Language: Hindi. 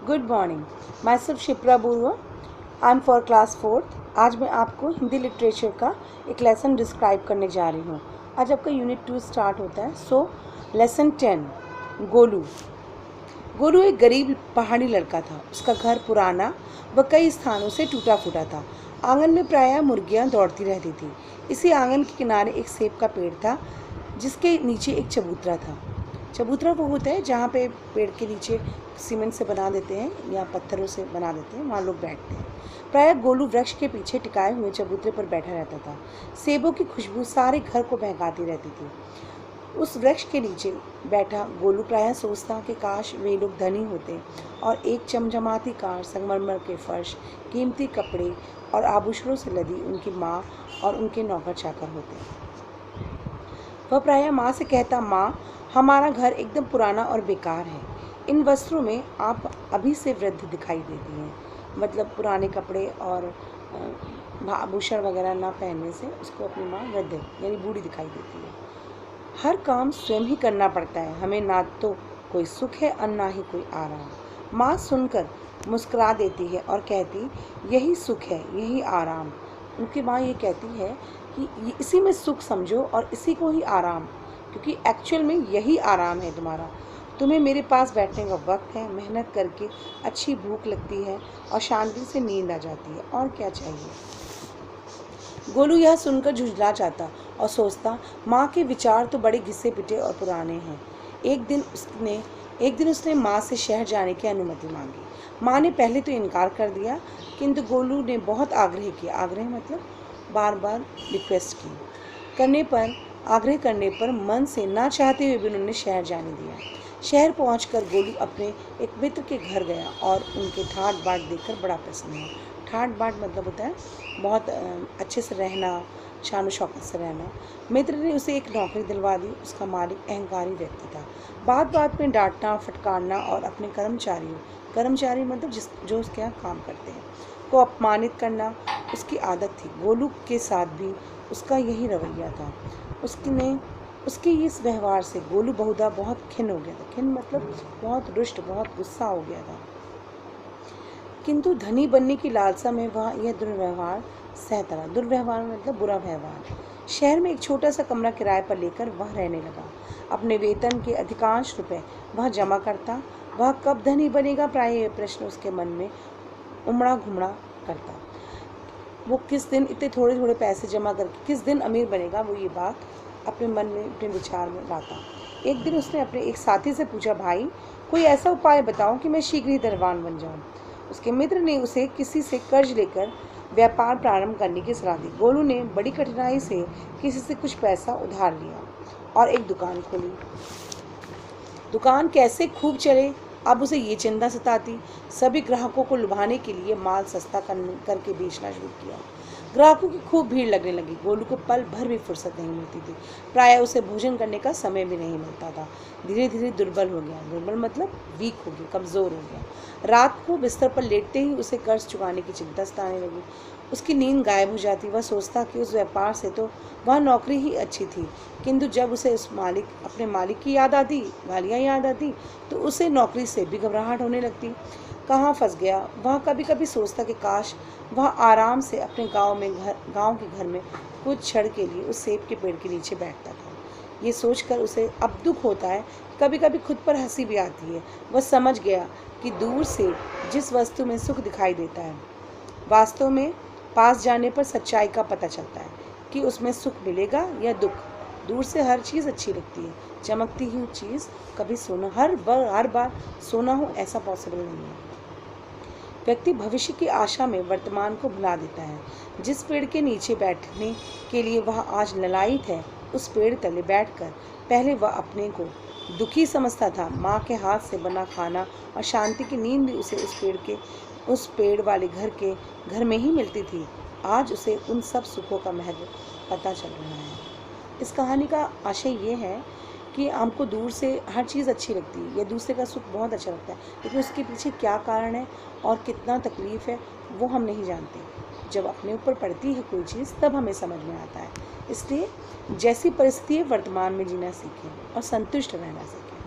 Good morning, myself Shipra Barua. I am for class 4th। आज मैं आपको हिंदी लिटरेचर का एक लेसन डिस्क्राइब करने जा रही हूँ। आज आपका यूनिट 2 स्टार्ट होता है। लेसन 10, गोलू। गोलू एक गरीब पहाड़ी लड़का था। उसका घर पुराना व कई स्थानों से टूटा फूटा था। आंगन में प्रायः मुर्गियाँ दौड़ती रहती थी। इसी आंगन के किनारे एक सेब का पेड़ था, जिसके नीचे एक चबूतरा था। चबूतरा वो होता है जहाँ पे पेड़ के नीचे सीमेंट से बना देते हैं या पत्थरों से बना देते हैं, वहाँ लोग बैठते हैं। प्रायः गोलू वृक्ष के पीछे टिकाए हुए चबूतरे पर बैठा रहता था। सेबों की खुशबू सारे घर को बहकाती रहती थी। उस वृक्ष के नीचे बैठा गोलू प्रायः सोचता कि काश वे लोग धनी होते और एक चमचमाती कार, संगमरमर के फर्श, कीमती कपड़े और आभूषणों से लदी उनकी माँ और उनके नौकर चाकर होते। वह प्रायः माँ से कहता, माँ, हमारा घर एकदम पुराना और बेकार है। इन वस्त्रों में आप अभी से वृद्ध दिखाई देती हैं। मतलब पुराने कपड़े और आभूषण वगैरह ना पहनने से उसको अपनी माँ वृद्ध यानी बूढ़ी दिखाई देती है। हर काम स्वयं ही करना पड़ता है। हमें ना तो कोई सुख है और ना ही कोई आराम। माँ सुनकर मुस्कुरा देती है और कहती, यही सुख है, यही आराम। उनकी माँ ये कहती है कि इसी में सुख समझो और इसी को ही आराम, क्योंकि एक्चुअल में यही आराम है तुम्हारा। तुम्हें मेरे पास बैठने का वक्त है, मेहनत करके अच्छी भूख लगती है और शांति से नींद आ जाती है, और क्या चाहिए। गोलू यह सुनकर झुंझला जाता और सोचता, माँ के विचार तो बड़े घिसे पिटे और पुराने हैं। एक दिन उसने माँ से शहर जाने की अनुमति मांगी। माँ ने पहले तो इनकार कर दिया, किंतु गोलू ने बहुत आग्रह किया। आग्रह मतलब बार बार रिक्वेस्ट की। आग्रह करने पर मन से ना चाहते हुए भी उन्होंने शहर जाने दिया। शहर पहुंचकर गोलू अपने एक मित्र के घर गया और उनके ठाट बाट देखकर बड़ा प्रसन्न हुआ। ठाट बाट मतलब होता है बहुत अच्छे से रहना, शान शौकत से रहना। मित्र ने उसे एक नौकरी दिलवा दी। उसका मालिक अहंकारी व्यक्ति था। बात बात में डांटना, फटकारना और अपने कर्मचारी मतलब जो उसके यहाँ काम करते हैं, को अपमानित करना उसकी आदत थी। गोलू के साथ भी उसका यही रवैया था। उसके इस व्यवहार से गोलू बहुधा बहुत खिन्न हो गया था। खिन्न मतलब बहुत रुष्ट, बहुत गुस्सा हो गया था। किंतु धनी बनने की लालसा में वह यह दुर्व्यवहार सहता रहा। दुर्व्यवहार मतलब बुरा व्यवहार। शहर में एक छोटा सा कमरा किराए पर लेकर वह रहने लगा। अपने वेतन के अधिकांश रुपए वह जमा करता। वह कब धनी बनेगा, प्राय यह प्रश्न उसके मन में उमड़ा घुमड़ा करता। वो किस दिन इतने थोड़े थोड़े पैसे जमा करके किस दिन अमीर बनेगा, वो ये बात अपने मन में, अपने विचार में लाता। एक दिन उसने अपने एक साथी से पूछा, भाई, कोई ऐसा उपाय बताओ कि मैं शीघ्र ही धनवान बन जाऊं। उसके मित्र ने उसे किसी से कर्ज लेकर व्यापार प्रारंभ करने की सलाह दी। गोलू ने बड़ी कठिनाई से किसी से कुछ पैसा उधार लिया और एक दुकान खोली। दुकान कैसे खूब चले, अब उसे ये चिंता सताती। सभी ग्राहकों को लुभाने के लिए माल सस्ता करके बेचना शुरू किया। ग्राहकों की खूब भीड़ लगने लगी। गोलू को पल भर भी फुर्सत नहीं मिलती थी। प्रायः उसे भोजन करने का समय भी नहीं मिलता था। धीरे धीरे दुर्बल हो गया। दुर्बल मतलब वीक हो गया, कमज़ोर हो गया। रात को बिस्तर पर लेटते ही उसे कर्ज चुकाने की चिंता सताने लगी। उसकी नींद गायब हो जाती। वह सोचता कि उस व्यापार से तो वह नौकरी ही अच्छी थी, किंतु जब उसे अपने मालिक की याद आती, गालियाँ याद आती, तो उसे नौकरी से भी घबराहट होने लगती। कहाँ फंस गया। वह कभी कभी सोचता कि काश वह आराम से अपने गांव के घर में कुछ क्षण के लिए उस सेब के पेड़ के नीचे बैठता था। ये सोचकर उसे अब दुख होता है। कभी कभी खुद पर हंसी भी आती है। वह समझ गया कि दूर से जिस वस्तु में सुख दिखाई देता है, वास्तव में पास जाने पर सच्चाई का पता चलता है कि उसमें सुख मिलेगा या दुख। दूर से हर चीज़ अच्छी लगती है। चमकती हुई चीज़ कभी सोना हर बार सोना हो, ऐसा पॉसिबल नहीं है। व्यक्ति भविष्य की आशा में वर्तमान को भुला देता है। जिस पेड़ के नीचे बैठने के लिए वह आज ललायित है, उस पेड़ तले बैठकर पहले वह अपने को दुखी समझता था। माँ के हाथ से बना खाना और शांति की नींद भी उसे उस पेड़ वाले घर में ही मिलती थी। आज उसे उन सब सुखों का महत्व पता चल रहा है। इस कहानी का आशय ये है कि हमको दूर से हर चीज़ अच्छी लगती है या दूसरे का सुख बहुत अच्छा लगता है, लेकिन उसके पीछे क्या कारण है और कितना तकलीफ़ है वो हम नहीं जानते। जब अपने ऊपर पड़ती है कोई चीज़ तब हमें समझ में आता है। इसलिए जैसी परिस्थिति है वर्तमान में जीना सीखें और संतुष्ट रहना सीखें।